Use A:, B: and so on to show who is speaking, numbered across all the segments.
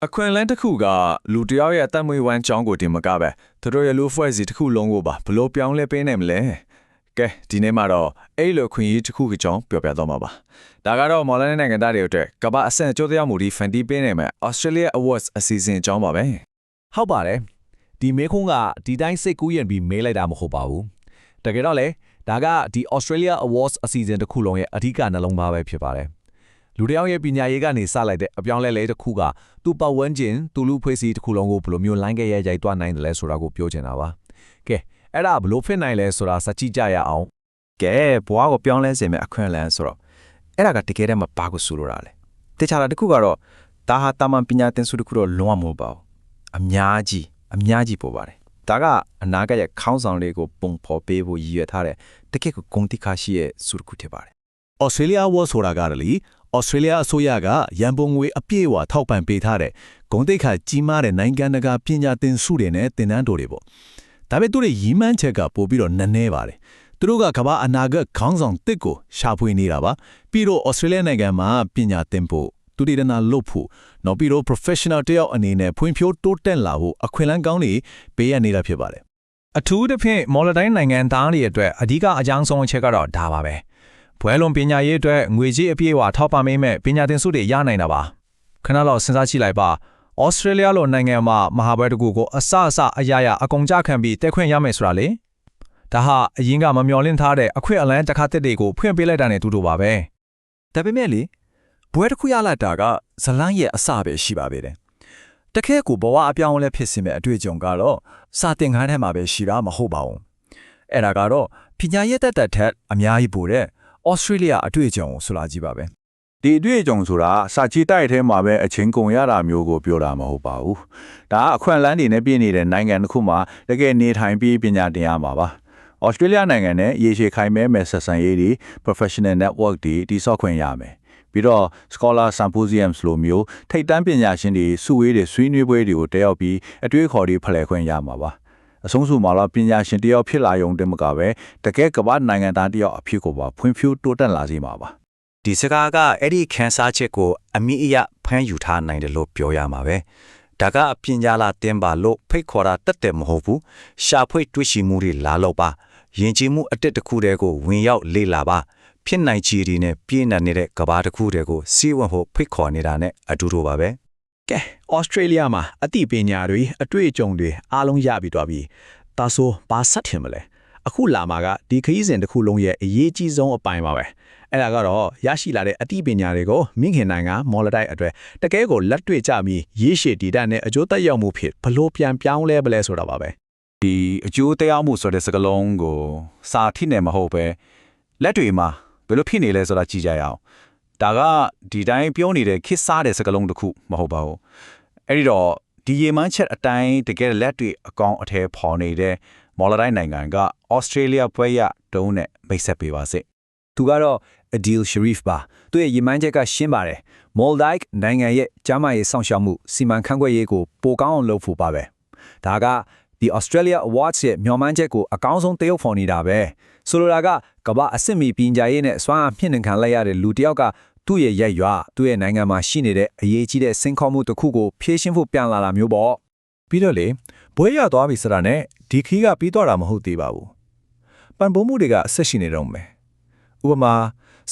A: အခွင့်အလမ်းတစ်ခုကလူတစ်ယောက်ရဲ့အသက်မွေးဝမ်းကြောင်းကိုတင်မကပဲသူတို့ရဲ့လူဖွဲ့စီတစ်ခုလုံးကိုပါဘလို့ပြောင်းလဲပေးနိုင်မလဲကဲဒီနေ့မှာတော့အဲ့လိုခွင့်ရေးတစ်ခုကြောင်းပြောပြတော့မှာပါဒါကတော့မော်လန်နိုင်ငံသားတွေအတွက်ကမ္ဘာအဆင့်အကျိုးတရားမှုဒီဖန်တီးပေးနိုင်မဲ့ Australia Awards အစီအစဉ်အကြောင်းပါပဲဟ
B: ုတ်ပါတယ်ဒီမေခွန်းကဒီတိုင်းစိတ်ကူးရင်ပြီးမေးလိုက်တာမဟုတ်ပါဘူးတကယ်တော့လေဒါကဒီ Australia Awards အစီအစဉ်တစ်ခုလုံးရဲ့အဓိကနှလုံးသားပဲဖြစ်ပါတယ်လူတယောက်ရဲ့ပညာရေးကနေစလိုက်တဲ့အပြောင်းလဲတစ်ခုကသူ့ပတ်ဝန်းကျင်သူ့လူဖွဲ့စည်းတစ်ခုလုံးကိုဘယ်လိုမျိုးလိုင်းခဲ့ရရိုက်သွားနိုင်တယ်လဲဆိုတာကိုပြောချင်တာပါကဲအဲ့ဒါဘယ်လိုဖြစ်နိုင်လဲဆိုတာစကြည့်ကြရအောင်
C: ကဲဘွားကိုပြောင်းလဲစေမယ့်အခွင့်အလမ်းဆိုတော့အဲ့ဒါကတကယ်တည်းမှာဘာကိုဆိုလိုတာလဲတခြားတစ်ခုကတော့ဒါဟာတာမန်ပညာသင်စုတစ်ခုတော့လုံးဝမဟုတ်ပါဘူးအများကြီးပို့ပါတယ်ဒါကအနာဂတ်ရဲ့ခေါင်းဆောင်လေးကိုပုံဖော်ပေးဖို့ရည်ရွယ်ထားတဲ့တကယ့်ကိုဂုဏ်သိက္ခာရှိရဲ့စုတစ်ခုဖြစ်ပါတယ်
B: Australia Awards ဆိုတာကလေAustralia အစိုးရကရန်ပုံငွေအပြည့်အဝထောက်ပံ့ပေးထားတဲ့ဂုဏ်သိက္ခာကြီးမားတဲ့နိုင်ငံတကာပညာသင်ဆုတွေနဲ့သင်တန်းတော်တွေပေါ့ဒါပေမဲ့သူတို့ရည်မှန်းချက်ကပို့ပြီးတော့နည်းနည်းပါတယ်သူတို့ကကမ္ဘာအနာဂတ်ခေါင်းဆောင်တစ်ကိုရှာဖွေနေတာပါပြီးတော့ Australia နိုင်ငံမှာပညာသင်ဖို့သူတည်နာလုပ်ဖို့နောက်ပြီးတော့ professional တယောက်အနေနဲ့ဖွံ့ဖြိုးတိုးတက်လာဖို့အခွင့်အလမ်းကောင်းတွေပေးရနေတာဖြစ်ပါတယ်အ
D: ထူးသဖြင့်မော်လတိုင်းနိုင်ငံသားတွေအတွက်အဓိကအကြောင်းဆုံးအချက်ကတော့ဒါပါပဲဘွဲလွန်ပညာရေးအတွက်ငွေကြေးအပြည့်အဝထောက်ပံ့ပေးမဲ့ပညာသင်ဆုတွေရနိုင်တာပါခဏလောက်စဉ်းစားကြည့်လိုက်ပါဩစတြေးလျလိုနိုင်ငံမှာမဟာဘွဲတကူကိုအစအရာအကုန်ကြခံပြီးတက်ခွင့်ရမယ်ဆိုတာလေဒါဟာအရင်ကမမျှော်လင့်ထားတဲ့အခွင့်အလမ်းတစ်ခါတစ်တွေကိုဖွင့်ပေးလိုက်တာနဲ့တူတူပါပဲဒ
C: ါပေမဲ့လေဘွဲတစ်ခုရလာတာကဇလန်းရဲ့အစပဲရှိပါသေးတယ်တကယ်ကိုဘဝအပြောင်းလဲဖြစ်စေမဲ့အတွေ့အကြုံကတော့စာသင်ခန်းထဲမှာပဲရှိတာမဟုတ်ပါဘူးအဲ့ဒါကတော့ပညာရေးတက်ထက်အများကြီးပိုတဲ့ဩစတြေးလျအတွေ့အကြုံကိုဆိုလာကြည့်ပါပဲဒ
E: ီအတွေ့အကြုံဆိုတာစာချီတိုက်ထဲမှာပဲအချင်းကုန်ရတာမျိုးကိုပြောတာမဟုတ်ပါဘူးဒါကအခွင့်အလမ်းတွေနဲ့ပြည့်နေတဲ့နိုင်ငံတစ်ခုမှာတကယ်နေထိုင်ပြီးပညာသင်ရမှာပါဩစတြေးလျနိုင်ငံနဲ့ရေရှည်ခိုင်မဲမဲ့ဆက်ဆံရေးတွေ professional network တွေတိစောက်ခွင့်ရမယ်ပြီးတော့ scholar symposiums လိုမျိုးထိပ်တန်းပညာရှင်တွေစုဝေးတွေဆွေးနွေးပွဲတွေကိုတက်ရောက်ပြီးအတွေ့အခေါ်တွေဖလှယ်ခွင့်ရမှာပါအဆုံးစုမှာတော့ပညာရှင်တယောက်ဖြစ်လာရုံတည်းမကပဲတကယ်ကမ္ဘာနိုင်ငံသားတယောက်အဖြစ်ကိုပါဖွံ့ဖြိုးတိုးတက်လာစေမှာပါ
C: ဒီစကားကအဲ့ဒီခန်းစားချက်ကိုအမိအယဖမ်းယူထားနိုင်တယ်လို့ပြောရမှာပဲဒါကပညာလာတင်ပါလို့ဖိတ်ခေါ်တာတက်တယ်မဟုတ်ဘူးရှာဖွေတွေ့ရှိမှုတွေလာလို့ပါယဉ်ကျေးမှုအတက်တစ်ခုတည်းကိုဝင်ရောက်လေ့လာပါဖြစ်နိုင်ချီတွေနဲ့ပြည့်နှံနေတဲ့ကမ္ဘာတစ်ခုတည်းကိုစီးဝင်ဖို့ဖိတ်ခေါ်နေတာနဲ့အတူတူပါပဲက
B: ဲဩစတြေးလျမှာအသိပညာတွေအတွေ့အကြုံတွေအားလုံးရပြီးသွားပြီဒါဆိုဘာဆက်ထင်မလဲအခုလာမှာကဒီခရီးစဉ်တစ်ခုလုံးရဲ့အရေးကြီးဆုံးအပိုင်းပါပဲအဲ့ဒါကတော့ရရှိလာတဲ့အသိပညာတွေကိုမိခင်နိုင်ငံမော်လတိုင်းအတွက်တကယ်ကိုလက်တွေ့ကြပြီးရေးရှည်တည်တတ်တဲ့အကျိုးသက်ရောက်မှုဖြစ်ဘလို့ပြန်ပြောင်းလဲပလဲဆိုတာပါပဲ
E: ဒီအကျိုးတရားမှုဆိုတဲ့စကားလုံးကိုစာထိနေမဟုတ်ပဲလက်တွေမှာဘယ်လိုဖြစ်နေလဲဆိုတာကြည့်ကြရအောင်ဒါကဒီတိုင်းပြောနေတဲ့ခစ်စားတဲ့စကားလုံးတစ်ခုမဟုတ်ပါဘူးအဲ့ဒီတော့ဒီရေမန်းချက်အတိုင်းတကယ်လက်တွေအကောင်အထည်ဖော်နေတဲ့မော်လတိုင်းနိုင်ငံကဩစတြေးလျပွဲရတုံးနဲ့မိတ်ဆက်ပေးပါစေသ
C: ူကတော့ Adil Sharif ပါသူရဲ့ရေမန်းချက်ကရှင်းပါတယ် Moldike နိုင်ငံရဲ့ကျန်းမာရေးစောင့်ရှောက်မှုစီမံခန့်ခွဲရေးကိုပိုကောင်းအောင်လုပ်ဖို့ပါပဲဒါကဒီ Australia Awards ရဲ့မျှော်မှန်းချက်ကိုအကောင်းဆုံးတရုပ်ဖော်နေတာပဲဆိုလိုတာကကမ္ဘာအဆင့်မီပညာရေးနဲ့စွမ်းအားမြင့်တင်ခံလိုက်ရတဲ့လူတစ်ယောက်ကသူ့ရဲ့ရက်ရွာသူ့ရဲ့နိုင်ငံမှာရှိနေတဲ့အရေးကြီးတဲ့စင်ခေါ်မှုတစ်ခုကိုဖြည့်ရှင်းဖို့ပြန်လာတာမျိုးပေါ့ပ
B: ြီးတော့လေဘွဲရသွားပြီဆိုတာနဲ့ဒီခီးကပြီးတော့တာမဟုတ်သေးပါဘူးပန်ပိုးမှုတွေကအဆက်ရှိနေတော့မယ်ဥပမာ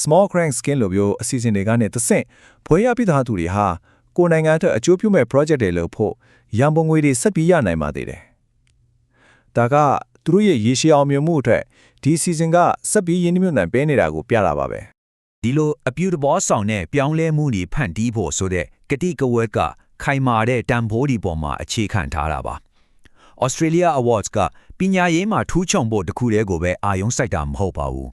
B: small grand scale လိုမျိုးအစီအစဉ်တွေကနေသဆင့်ဘွဲရပြီးသားသူတွေဟာကိုယ်နိုင်ငံအတွက်အကျိုးပြုမဲ့ project တွေလုပ်ဖို့ရန်ပုံငွေတွေဆက်ပြီးရနိုင်ပါသေးတယ်ဒါကသူတို့ရဲ့ရေရှည်အောင်မြင်မှုအတွက်ဒီ season ကဆက်ပြီးရင်းနှီးမြှုပ်နှံပေးနေတာကိုပြတာပါပဲဒ
F: ီလိုအပြူတဘောဆောင်တဲ့ပြောင်းလဲမှုတွေဖန်တီးဖို့ဆိုတဲ့ကတိကဝတ်ကခိုင်မာတဲ့တန်ဖိုးဒီပေါ်မှာအခြေခံထားတာပါ Australia Awards ကပညာရေးမှာထူးချွန်ဖို့တခုတည်းကိုပဲအာရုံစိုက်တာမဟုတ်ပါဘူး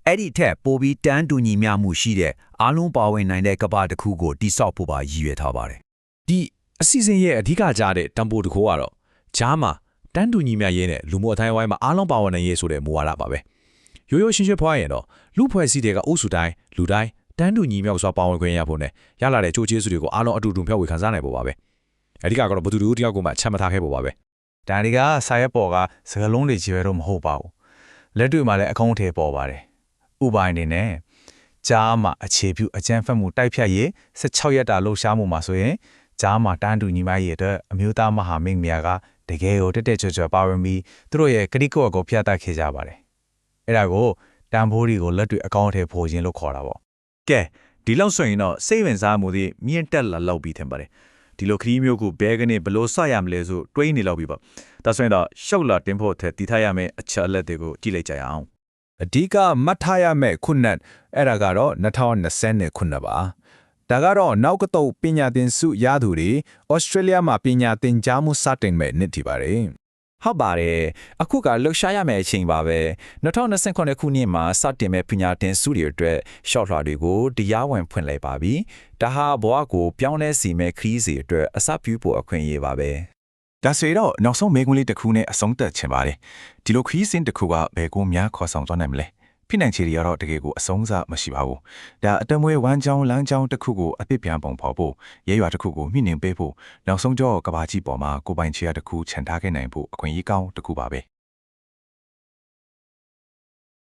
F: အဲ့ဒီထက်ပိုပြီးတန်းတူညီမျှမှုရှိတဲ့အားလုံးပါဝင်နိုင်တဲ့ကမ္ဘာတစ်ခုကိုတိစောက်ဖို့ပါရည်ရွယ်ထားပါတယ်
B: ဒီအစီအစဉ်ရဲ့အဓိကကြားတဲ့တန်ဖိုးတစ်ခုကတော့ဂျားမှာတန်းတူညီမျှရေးနဲ့လူမှုအတိုင်းအဝိုင်းမှာအားလုံးပါဝင်နိုင်ရေးဆိုတဲ့မူဝါဒပါပဲရိုးရိုးရှင်းရှင်းဖွားရင်တော့လူဖွဲ့စည်းတွေကအုပ်စုတိုင်းလူတိုင်းတန်းတူညီမျှစွာပါဝင်ခွင့်ရဖို့နဲ့ရလာတဲ့ချိုးချေးစုတွေကိုအားလုံးအတူတူဖြောက်ဝေခံစားနိုင်ဖို့ပါပဲအဓိကကတော့ဘသူတို့တယောက်ကိုမှချက်မထားခဲ့ဖို့ပါပဲဒ
A: ါတွေကစာရွက်ပေါ်ကစကားလုံးတွေကြီးပဲတော့မဟုတ်ပါဘူးလက်တွေ့မှာလည်းအကောင့်ထဲပေါ်ပါတယ်ဥပမာအနေနဲ့ကြားမှာအခြေပြုအကျန်းဖတ်မှုတိုက်ဖြတ်ရေး16ရက်တာလှုပ်ရှားမှုမှာဆိုရင်
D: ကြားမှာတန်းတူညီမရဲ့အတွက်အမျိုးသားမဟာမိတ်များကတကယ်ကိုတက်တက်ကြွကြွပါဝင်ပြီးသူတို့ရဲ့ကတိကဝတ်ကိုဖျက်တတ်ခဲ့ကြပါတယ်အဲ့ဒါကိုတန်ဖိုးတွေကိုလက်တွေ့အကောင့်ထဲပို့ခြင်းလို့ခေါ်တာပေါ့
B: ကဲဒီလောက်ဆိုရင်တော့စိတ်ဝင်စားမှုတွေမြင့်တက်လာလောက်ပြီးထင်ပါတယ်ဒီလိုခရီးမျိုးကိုဘဲကနေဘလို့စရမလဲဆိုတွေးနေလောက်ပြီပေါ့ဒါဆိုရင်တော့ရှောက်လာတင်ဖို့ထက်တည်ထားရမယ့်အချက်အလက်တွေကိုကြည့်လိုက်ကြရအောင်
C: အဓိကမှတ်ထားရမယ့်ခုနှစ်အဲ့ဒါကတော့2020ခုနှစ်ပါဒါကတော့နောက်ကတော့ပညာသင်စုရသူတွေဩစတြေးလျမှာပညာသင်ကြားမှုစတင်မဲ့နှစ်တီပါတယ်
F: ဟုတ်ပါတယ်အခုကလှူရှားရမယ့်အချိန်ပါပဲ2029ခုနှစ်မှာစတင်မဲ့ပညာသင်စုတွေအတွက်ရှော့လွှာတွေကိုတရားဝင်ဖွင့်လိုက်ပါပြီဒါဟာဘဝကိုပြောင်းလဲစီမဲ့ခရီးစီအတွက်အစပြုဖို့အခွင့်အရေးပါပဲ
B: ဒါဆိုတော့နောက်ဆုံးမေးခွန်းလေးတစ်ခုနဲ့အဆုံးသတ်ချင်ပါတယ်ဒီလိုခရီးစဉ်တစ်ခုကဘယ်ကိုများခေါ်ဆောင်သွားနိုင်မလဲဖိနိုင်ချေတွေကတော့တကယ်ကိုအဆုံးစားမရှိပါဘူးဒါအတမွေဝမ်းကြောင်းလမ်းကြောင်းတစ်ခုကိုအသစ်ပြန်ပုံဖော်ဖို့ရဲရွာတစ်ခုကိုမြင့်နှင်ပေးဖို့နောက်ဆုံးတော့ကဘာကြီးပေါ်မှာကိုပိုင်ချေရတစ်ခုခြံထားခဲ့နိုင်ဖို့အခွင့်အရေးကောင်းတစ်ခုပါပဲ